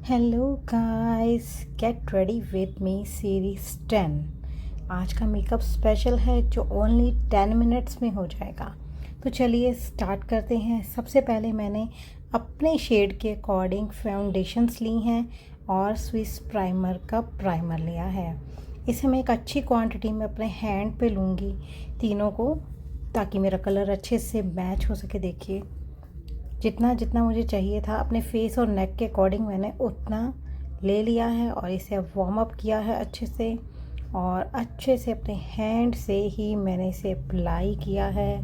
Hello guys, get ready with me series 10। आज का makeup special है जो ओनली 10 मिनट्स में हो जाएगा। तो चलिए स्टार्ट करते हैं। सबसे पहले मैंने अपने शेड के अकॉर्डिंग फाउंडेशंस ली हैं और स्विस प्राइमर का प्राइमर लिया है। इसे मैं एक अच्छी क्वांटिटी में अपने हैंड पे लूँगी तीनों को, ताकि मेरा कलर अच्छे से मैच हो सके। देखिए जितना जितना मुझे चाहिए था अपने फेस और नेक के अकॉर्डिंग मैंने उतना ले लिया है और इसे अब वार्म अप किया है अच्छे से, और अच्छे से अपने हैंड से ही मैंने इसे अप्लाई किया है।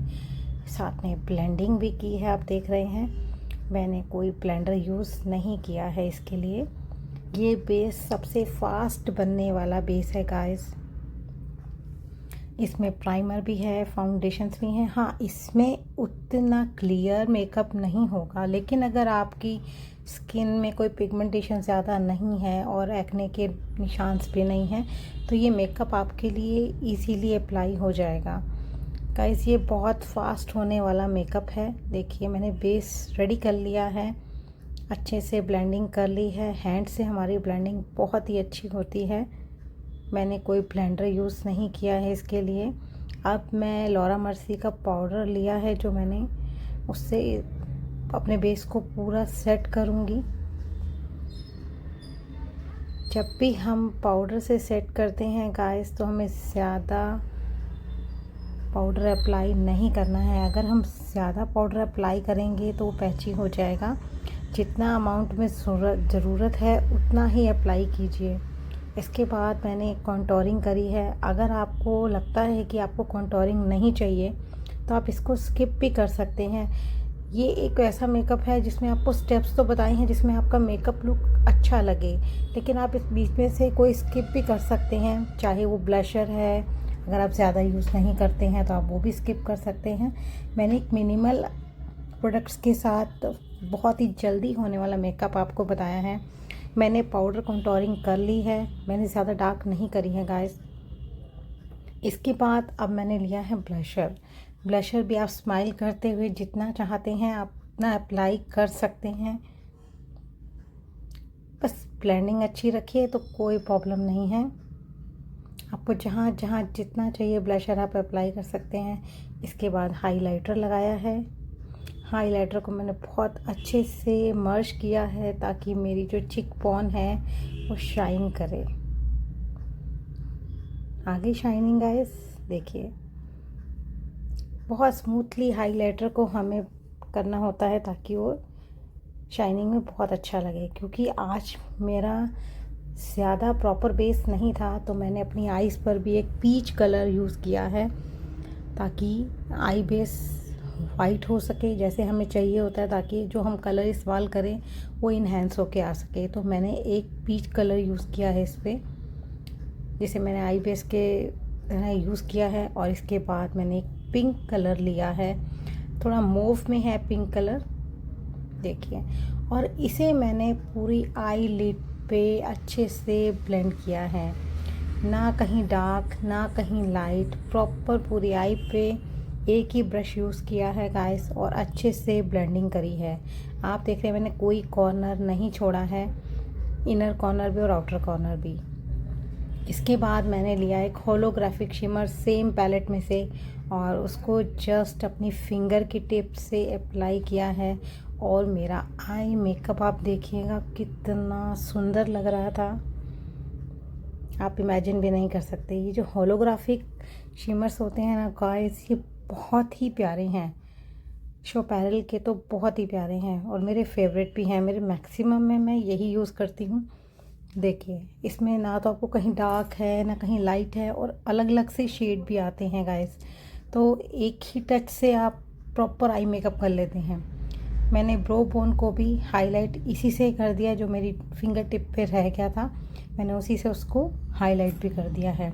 साथ में ब्लेंडिंग भी की है। आप देख रहे हैं मैंने कोई ब्लेंडर यूज़ नहीं किया है इसके लिए। ये बेस सबसे फास्ट बनने वाला बेस है गाइस। इसमें प्राइमर भी है, फाउंडेशंस भी हैं। हाँ, इसमें उतना क्लियर मेकअप नहीं होगा, लेकिन अगर आपकी स्किन में कोई पिगमेंटेशन ज़्यादा नहीं है और एक्ने के निशान भी नहीं हैं, तो ये मेकअप आपके लिए इजीली अप्लाई हो जाएगा। गाइस, ये बहुत फास्ट होने वाला मेकअप है। देखिए मैंने बेस रेडी कर लिया है, अच्छे से ब्लेंडिंग कर ली है। हैंड से हमारी ब्लेंडिंग बहुत ही अच्छी होती है। मैंने कोई ब्लेंडर यूज़ नहीं किया है इसके लिए। अब मैं लॉरा मर्सी का पाउडर लिया है जो मैंने उससे अपने बेस को पूरा सेट करूँगी। जब भी हम पाउडर से सेट करते हैं गाइस, तो हमें ज़्यादा पाउडर अप्लाई नहीं करना है। अगर हम ज़्यादा पाउडर अप्लाई करेंगे तो वो पैची हो जाएगा। जितना अमाउंट में ज़रूरत है उतना ही अप्लाई कीजिए। इसके बाद मैंने कॉन्टोरिंग करी है। अगर आपको लगता है कि आपको कॉन्टोरिंग नहीं चाहिए तो आप इसको स्किप भी कर सकते हैं। ये एक ऐसा मेकअप है जिसमें आपको स्टेप्स तो बताए हैं जिसमें आपका मेकअप लुक अच्छा लगे, लेकिन आप इस बीच में से कोई स्किप भी कर सकते हैं। चाहे वो ब्लशर है, अगर आप ज़्यादा यूज़ नहीं करते हैं तो आप वो भी स्किप कर सकते हैं। मैंने एक मिनिमल प्रोडक्ट्स के साथ बहुत ही जल्दी होने वाला मेकअप आपको बताया है। मैंने पाउडर कॉन्टोरिंग कर ली है, मैंने ज़्यादा डार्क नहीं करी है गाइस। इसके बाद अब मैंने लिया है ब्लशर। ब्लशर भी आप स्माइल करते हुए जितना चाहते हैं आप उतना अप्लाई कर सकते हैं। बस ब्लेंडिंग अच्छी रखिए तो कोई प्रॉब्लम नहीं है। आपको जहाँ जहाँ जितना चाहिए ब्लशर आप अप्लाई कर सकते हैं। इसके बाद हाइलाइटर लगाया है। हाइलाइटर को मैंने बहुत अच्छे से मर्ज किया है ताकि मेरी जो चिक बॉन है वो शाइन करे। आगे शाइनिंग गाइस देखिए, बहुत स्मूथली हाइलाइटर को हमें करना होता है ताकि वो शाइनिंग में बहुत अच्छा लगे। क्योंकि आज मेरा ज़्यादा प्रॉपर बेस नहीं था तो मैंने अपनी आईज़ पर भी एक पीच कलर यूज़ किया है ताकि आई बेस वाइट हो सके जैसे हमें चाहिए होता है, ताकि जो हम कलर इस्तेमाल करें वो इन्हेंस होके आ सके। तो मैंने एक पीच कलर यूज़ किया है इस पर, जिसे मैंने आई बेस के तरह यूज़ किया है। और इसके बाद मैंने एक पिंक कलर लिया है, थोड़ा मूव में है पिंक कलर देखिए, और इसे मैंने पूरी आई लिड पे अच्छे से ब्लेंड किया है। ना कहीं डार्क ना कहीं लाइट, प्रॉपर पूरी आई पे एक ही ब्रश यूज़ किया है गाइस और अच्छे से ब्लेंडिंग करी है। आप देख रहे हैं मैंने कोई कॉर्नर नहीं छोड़ा है, इनर कॉर्नर भी और आउटर कॉर्नर भी। इसके बाद मैंने लिया एक होलोग्राफिक शिमर सेम पैलेट में से और उसको जस्ट अपनी फिंगर की टिप से अप्लाई किया है। और मेरा आई मेकअप आप देखिएगा कितना सुंदर लग रहा था, आप इमेजिन भी नहीं कर सकते। ये जो होलोग्राफिक शिमर्स होते हैं ना गाइस, ये बहुत ही प्यारे हैं। शो पैरल के तो बहुत ही प्यारे हैं और मेरे फेवरेट भी हैं। मेरे मैक्सिमम में मैं यही यूज़ करती हूँ। देखिए इसमें ना तो आपको कहीं डार्क है ना कहीं लाइट है और अलग अलग से शेड भी आते हैं गाइस, तो एक ही टच से आप प्रॉपर आई मेकअप कर लेते हैं। मैंने ब्रो बोन को भी हाईलाइट इसी से कर दिया, जो मेरी फिंगर टिप पे रह गया था मैंने उसी से उसको हाईलाइट भी कर दिया है।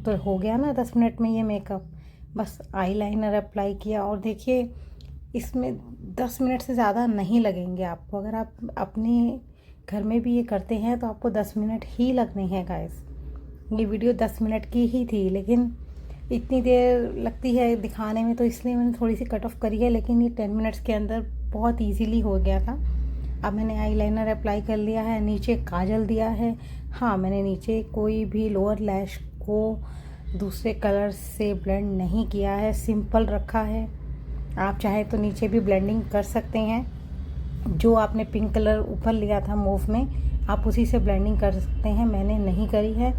तो हो गया ना 10 मिनट में ये मेकअप। बस आईलाइनर अप्लाई किया और देखिए इसमें 10 मिनट से ज़्यादा नहीं लगेंगे आपको। अगर आप अपने घर में भी ये करते हैं तो आपको 10 मिनट ही लगने हैं गाइस। ये वीडियो 10 मिनट की ही थी लेकिन इतनी देर लगती है दिखाने में, तो इसलिए मैंने थोड़ी सी कट ऑफ करी है, लेकिन ये 10 मिनट्स के अंदर बहुत इजीली हो गया था। अब मैंने आईलाइनर अप्लाई कर लिया है, नीचे काजल दिया है। हाँ, मैंने नीचे कोई भी लोअर लैश को दूसरे कलर से ब्लेंड नहीं किया है, सिंपल रखा है। आप चाहे तो नीचे भी ब्लेंडिंग कर सकते हैं। जो आपने पिंक कलर ऊपर लिया था मूव में, आप उसी से ब्लेंडिंग कर सकते हैं। मैंने नहीं करी है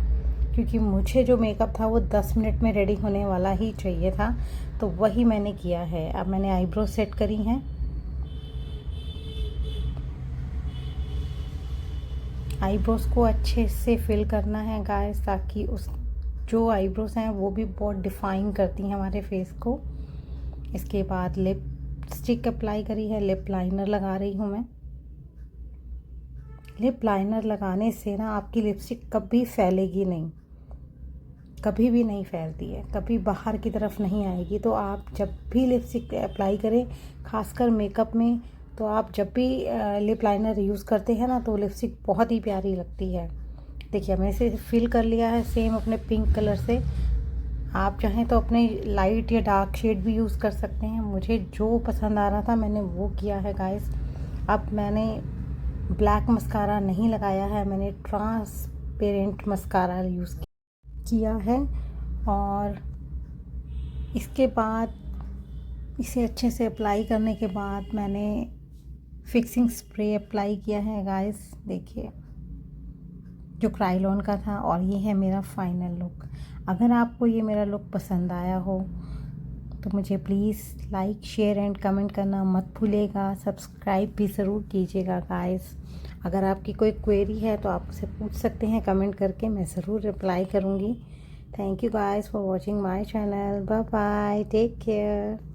क्योंकि मुझे जो मेकअप था वो 10 मिनट में रेडी होने वाला ही चाहिए था, तो वही मैंने किया है। अब मैंने आईब्रो सेट करी हैं। आईब्रोज को अच्छे से फिल करना है गाइस, ताकि उस जो आईब्रोज हैं वो भी बहुत डिफाइन करती हैं हमारे फेस को। इसके बाद लिपस्टिक अप्लाई करी है, लिप लाइनर लगा रही हूँ मैं। लिप लाइनर लगाने से ना आपकी लिपस्टिक कभी फैलेगी नहीं, कभी भी नहीं फैलती है, कभी बाहर की तरफ नहीं आएगी। तो आप जब भी लिपस्टिक अप्लाई करें, खासकर मेकअप में, तो आप जब भी लिप लाइनर यूज़ करते हैं ना, तो लिपस्टिक बहुत ही प्यारी लगती है। देखिए, मैंने इसे फिल कर लिया है सेम अपने पिंक कलर से। आप चाहें तो अपने लाइट या डार्क शेड भी यूज़ कर सकते हैं। मुझे जो पसंद आ रहा था मैंने वो किया है गाइस। अब मैंने ब्लैक मस्कारा नहीं लगाया है, मैंने ट्रांसपेरेंट मस्कारा यूज़ किया है। और इसके बाद इसे अच्छे से अप्लाई करने के बाद मैंने फिक्सिंग स्प्रे अप्लाई किया है गाइस। देखिए, जो क्राइलॉन का था, और ये है मेरा फाइनल लुक। अगर आपको ये मेरा लुक पसंद आया हो तो मुझे please like, share and comment करना मत भूलिएगा। सब्सक्राइब भी ज़रूर कीजिएगा गाइस। अगर आपकी कोई क्वेरी है तो आप मुझसे पूछ सकते हैं कमेंट करके, मैं ज़रूर रिप्लाई करूँगी। Thank you guys for watching my channel. Bye bye, take care.